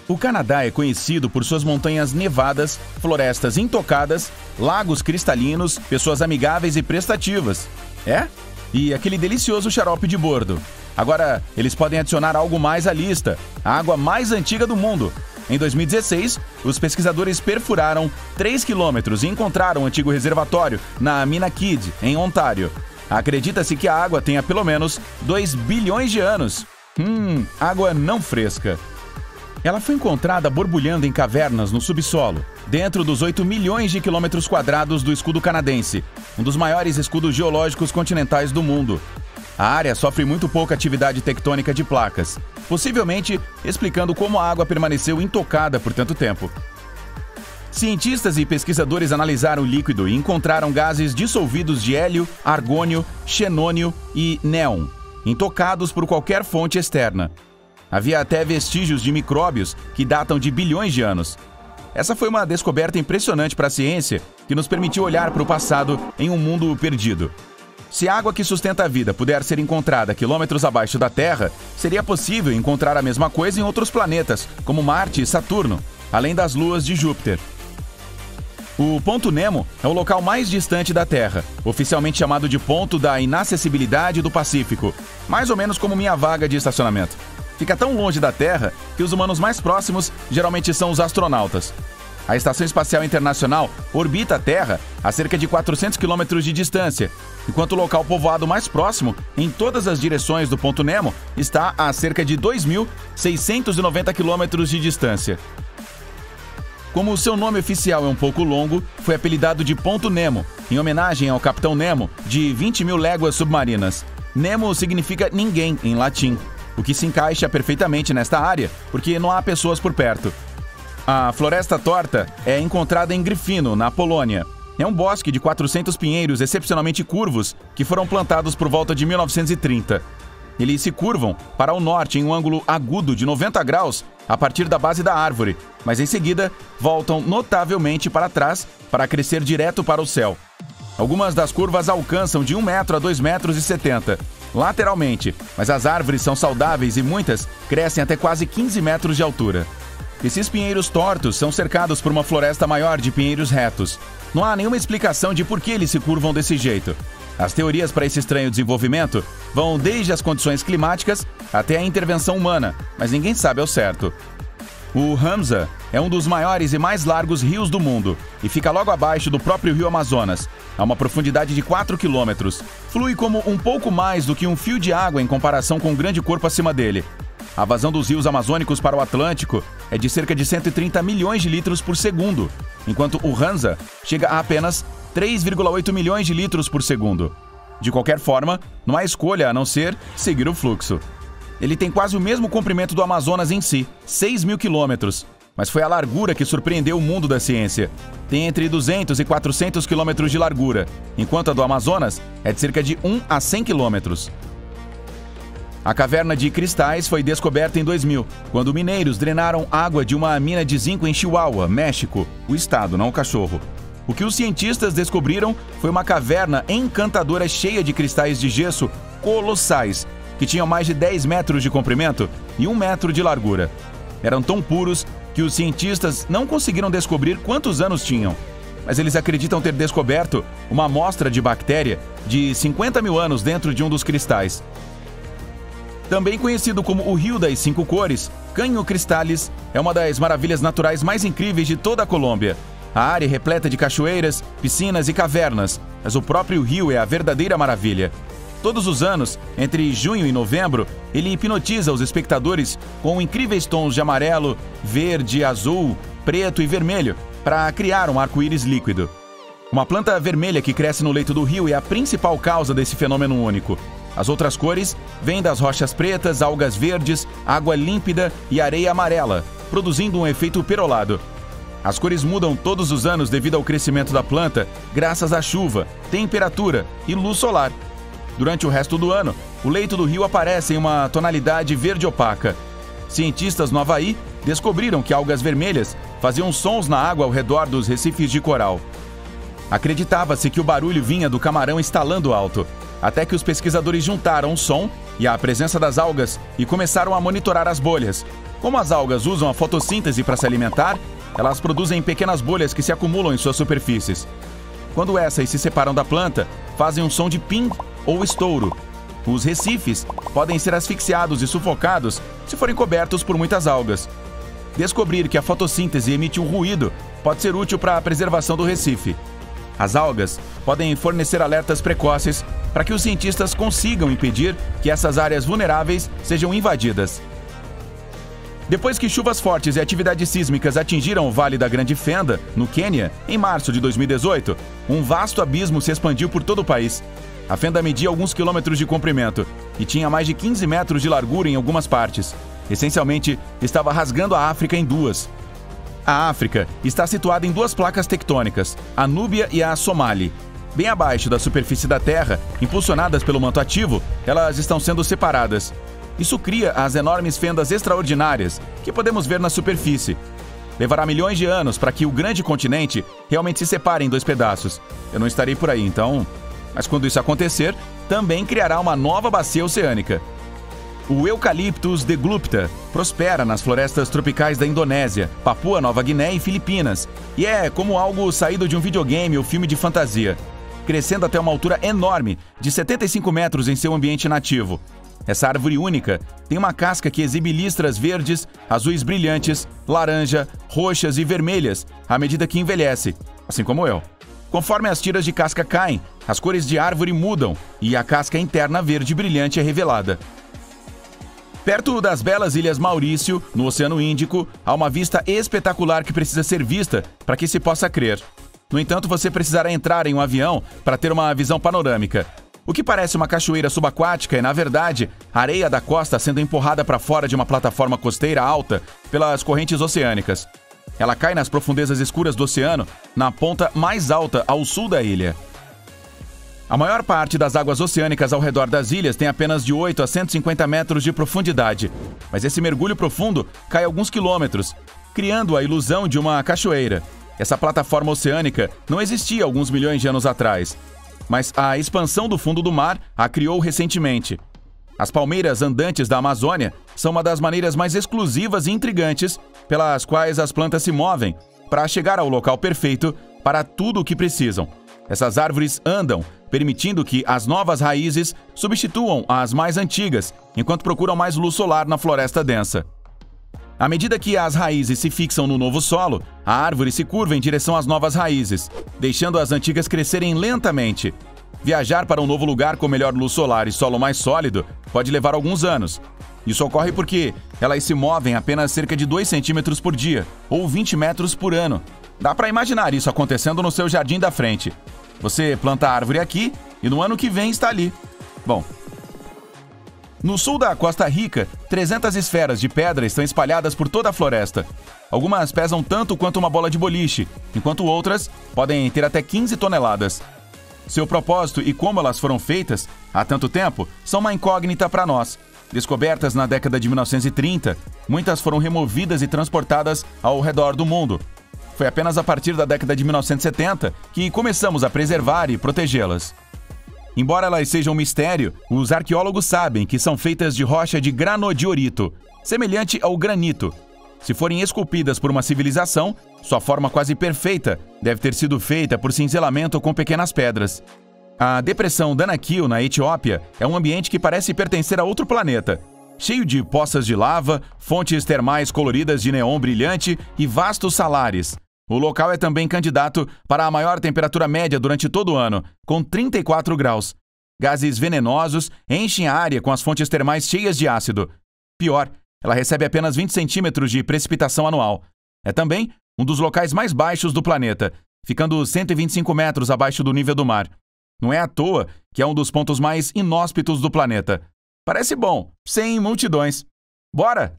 O Canadá é conhecido por suas montanhas nevadas, florestas intocadas, lagos cristalinos, pessoas amigáveis e prestativas. É? E aquele delicioso xarope de bordo. Agora, eles podem adicionar algo mais à lista: a água mais antiga do mundo. Em 2016, os pesquisadores perfuraram 3 quilômetros e encontraram um antigo reservatório na Mina Kidd, em Ontário. Acredita-se que a água tenha pelo menos 2 bilhões de anos. Água não fresca. Ela foi encontrada borbulhando em cavernas no subsolo, dentro dos 8 milhões de quilômetros quadrados do escudo canadense, um dos maiores escudos geológicos continentais do mundo. A área sofre muito pouca atividade tectônica de placas, possivelmente explicando como a água permaneceu intocada por tanto tempo. Cientistas e pesquisadores analisaram o líquido e encontraram gases dissolvidos de hélio, argônio, xenônio e néon, intocados por qualquer fonte externa. Havia até vestígios de micróbios que datam de bilhões de anos. Essa foi uma descoberta impressionante para a ciência que nos permitiu olhar para o passado em um mundo perdido. Se a água que sustenta a vida puder ser encontrada quilômetros abaixo da Terra, seria possível encontrar a mesma coisa em outros planetas, como Marte e Saturno, além das luas de Júpiter. O Ponto Nemo é o local mais distante da Terra, oficialmente chamado de Ponto da Inacessibilidade do Pacífico, mais ou menos como minha vaga de estacionamento. Fica tão longe da Terra que os humanos mais próximos geralmente são os astronautas. A Estação Espacial Internacional orbita a Terra a cerca de 400 quilômetros de distância, enquanto o local povoado mais próximo, em todas as direções do Ponto Nemo, está a cerca de 2.690 quilômetros de distância. Como o seu nome oficial é um pouco longo, foi apelidado de Ponto Nemo, em homenagem ao Capitão Nemo, de 20 mil léguas submarinas. Nemo significa ninguém em latim, o que se encaixa perfeitamente nesta área, porque não há pessoas por perto. A Floresta Torta é encontrada em Gryfino, na Polônia. É um bosque de 400 pinheiros excepcionalmente curvos que foram plantados por volta de 1930. Eles se curvam para o norte em um ângulo agudo de 90 graus a partir da base da árvore, mas em seguida voltam notavelmente para trás para crescer direto para o céu. Algumas das curvas alcançam de 1 metro a 2,70 metros lateralmente, mas as árvores são saudáveis e muitas crescem até quase 15 metros de altura. Esses pinheiros tortos são cercados por uma floresta maior de pinheiros retos. Não há nenhuma explicação de por que eles se curvam desse jeito. As teorias para esse estranho desenvolvimento vão desde as condições climáticas até a intervenção humana, mas ninguém sabe ao certo. O Hamza é um dos maiores e mais largos rios do mundo e fica logo abaixo do próprio rio Amazonas, a uma profundidade de 4 quilômetros. Flui como um pouco mais do que um fio de água em comparação com um grande corpo acima dele. A vazão dos rios amazônicos para o Atlântico é de cerca de 130 milhões de litros por segundo, enquanto o Hamza chega a apenas 3,8 milhões de litros por segundo. De qualquer forma, não há escolha a não ser seguir o fluxo. Ele tem quase o mesmo comprimento do Amazonas em si, 6 mil quilômetros, mas foi a largura que surpreendeu o mundo da ciência. Tem entre 200 e 400 quilômetros de largura, enquanto a do Amazonas é de cerca de 1 a 100 quilômetros. A caverna de cristais foi descoberta em 2000, quando mineiros drenaram água de uma mina de zinco em Chihuahua, México, o estado, não o cachorro. O que os cientistas descobriram foi uma caverna encantadora cheia de cristais de gesso colossais, que tinham mais de 10 metros de comprimento e 1 metro de largura. Eram tão puros que os cientistas não conseguiram descobrir quantos anos tinham, mas eles acreditam ter descoberto uma amostra de bactéria de 50 mil anos dentro de um dos cristais. Também conhecido como o Rio das Cinco Cores, Caño Cristales é uma das maravilhas naturais mais incríveis de toda a Colômbia. A área é repleta de cachoeiras, piscinas e cavernas, mas o próprio rio é a verdadeira maravilha. Todos os anos, entre junho e novembro, ele hipnotiza os espectadores com incríveis tons de amarelo, verde, azul, preto e vermelho para criar um arco-íris líquido. Uma planta vermelha que cresce no leito do rio é a principal causa desse fenômeno único. As outras cores vêm das rochas pretas, algas verdes, água límpida e areia amarela, produzindo um efeito perolado. As cores mudam todos os anos devido ao crescimento da planta, graças à chuva, temperatura e luz solar. Durante o resto do ano, o leito do rio aparece em uma tonalidade verde opaca. Cientistas no Havaí descobriram que algas vermelhas faziam sons na água ao redor dos recifes de coral. Acreditava-se que o barulho vinha do camarão estalando alto, até que os pesquisadores juntaram o som e a presença das algas e começaram a monitorar as bolhas. Como as algas usam a fotossíntese para se alimentar, elas produzem pequenas bolhas que se acumulam em suas superfícies. Quando essas se separam da planta, fazem um som de ping ou estouro. Os recifes podem ser asfixiados e sufocados se forem cobertos por muitas algas. Descobrir que a fotossíntese emite um ruído pode ser útil para a preservação do recife. As algas podem fornecer alertas precoces para que os cientistas consigam impedir que essas áreas vulneráveis sejam invadidas. Depois que chuvas fortes e atividades sísmicas atingiram o Vale da Grande Fenda, no Quênia, em março de 2018, um vasto abismo se expandiu por todo o país. A fenda media alguns quilômetros de comprimento e tinha mais de 15 metros de largura em algumas partes. Essencialmente, estava rasgando a África em duas. A África está situada em duas placas tectônicas, a Núbia e a Somali. Bem abaixo da superfície da Terra, impulsionadas pelo manto ativo, elas estão sendo separadas. Isso cria as enormes fendas extraordinárias que podemos ver na superfície. Levará milhões de anos para que o grande continente realmente se separe em dois pedaços. Eu não estarei por aí, então... Mas quando isso acontecer, também criará uma nova bacia oceânica. O Eucalyptus deglupta prospera nas florestas tropicais da Indonésia, Papua Nova Guiné e Filipinas, e é como algo saído de um videogame ou filme de fantasia, crescendo até uma altura enorme, de 75 metros em seu ambiente nativo. Essa árvore única tem uma casca que exibe listras verdes, azuis brilhantes, laranja, roxas e vermelhas, à medida que envelhece, assim como eu. Conforme as tiras de casca caem, as cores de árvore mudam e a casca interna verde brilhante é revelada. Perto das belas Ilhas Maurício, no Oceano Índico, há uma vista espetacular que precisa ser vista para que se possa crer. No entanto, você precisará entrar em um avião para ter uma visão panorâmica. O que parece uma cachoeira subaquática é, na verdade, a areia da costa sendo empurrada para fora de uma plataforma costeira alta pelas correntes oceânicas. Ela cai nas profundezas escuras do oceano, na ponta mais alta ao sul da ilha. A maior parte das águas oceânicas ao redor das ilhas tem apenas de 8 a 150 metros de profundidade, mas esse mergulho profundo cai alguns quilômetros, criando a ilusão de uma cachoeira. Essa plataforma oceânica não existia alguns milhões de anos atrás, mas a expansão do fundo do mar a criou recentemente. As palmeiras andantes da Amazônia são uma das maneiras mais exclusivas e intrigantes pelas quais as plantas se movem para chegar ao local perfeito para tudo o que precisam. Essas árvores andam, permitindo que as novas raízes substituam as mais antigas, enquanto procuram mais luz solar na floresta densa. À medida que as raízes se fixam no novo solo, a árvore se curva em direção às novas raízes, deixando as antigas crescerem lentamente. Viajar para um novo lugar com melhor luz solar e solo mais sólido pode levar alguns anos. Isso ocorre porque elas se movem apenas cerca de 2 centímetros por dia, ou 20 metros por ano. Dá para imaginar isso acontecendo no seu jardim da frente. Você planta a árvore aqui e no ano que vem está ali. Bom, no sul da Costa Rica, 300 esferas de pedra estão espalhadas por toda a floresta. Algumas pesam tanto quanto uma bola de boliche, enquanto outras podem ter até 15 toneladas. Seu propósito e como elas foram feitas há tanto tempo são uma incógnita para nós. Descobertas na década de 1930, muitas foram removidas e transportadas ao redor do mundo. Foi apenas a partir da década de 1970 que começamos a preservar e protegê-las. Embora elas sejam um mistério, os arqueólogos sabem que são feitas de rocha de granodiorito, semelhante ao granito. Se forem esculpidas por uma civilização, sua forma quase perfeita deve ter sido feita por cinzelamento com pequenas pedras. A depressão Danakil, na Etiópia, é um ambiente que parece pertencer a outro planeta, cheio de poças de lava, fontes termais coloridas de neon brilhante e vastos salares. O local é também candidato para a maior temperatura média durante todo o ano, com 34 graus. Gases venenosos enchem a área com as fontes termais cheias de ácido. Pior, ela recebe apenas 20 centímetros de precipitação anual. É também um dos locais mais baixos do planeta, ficando 125 metros abaixo do nível do mar. Não é à toa que é um dos pontos mais inóspitos do planeta. Parece bom, sem multidões. Bora!